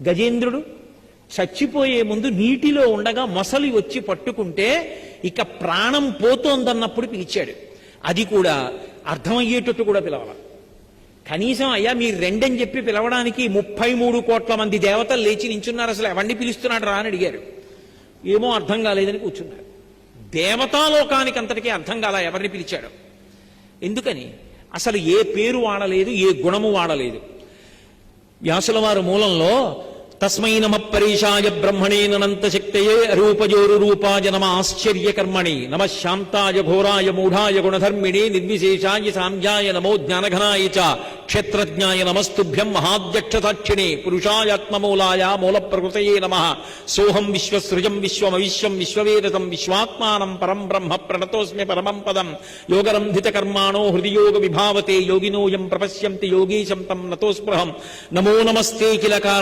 గజేంద్రుడు చచ్చిపోయే ముందు నీటిలో ఉండగా మొసలి వచ్చి పట్టుకుంటే ఇక ప్రాణం పోతోందన్నప్పుడు పిలిచాడు. అది కూడా అర్థమయ్యేటట్టు కూడా పిలవాలి. కనీసం అయ్యా మీరు రెండని చెప్పి పిలవడానికి 33 కోట్ల మంది దేవతలు లేచి నించున్నారు, అసలు ఎవరిని పిలుస్తున్నాడు రా అని అడిగారు. ఏమో అర్థం కాలేదని కూర్చున్నారు. దేవతాలోకానికి అంతటికీ అర్థం కాలా ఎవరిని పిలిచాడు. ఎందుకని? అసలు ఏ పేరు వాడలేదు, ఏ గుణము వాడలేదు. వ్యాసుల వారు మూలంలో తస్మై నమ పరేశాయ బ్రహ్మణే ననంత శక్తయే రూపజోరు రూపాయ నమ ఆశ్చర్యకర్మణి నమ శాంతాయ ఘోరాయ మూఢాయ గుణధర్మిణే నిర్విశేషాయ సాంధ్యాయ నమో జ్ఞానఘనాయ చ క్షేత్రజ్ఞాయ నమస్తుభ్యం మహాధ్యక్షతాక్షిణే పురుషాయాత్మమూలాయ మూల ప్రకృతయే నమః సోహం విశ్వసృజం విశ్వమవిశ్వం విశ్వవేదతం విశ్వాత్మానం పరం బ్రహ్మ ప్రణతోస్మి పరమం పదం యోగరంధిత కర్మాణో హృదియోగ విభావతే యోగినోయం ప్రపశ్యంతి యోగీశం తం నతోస్పృహం నమో నమస్తే కిల కారణ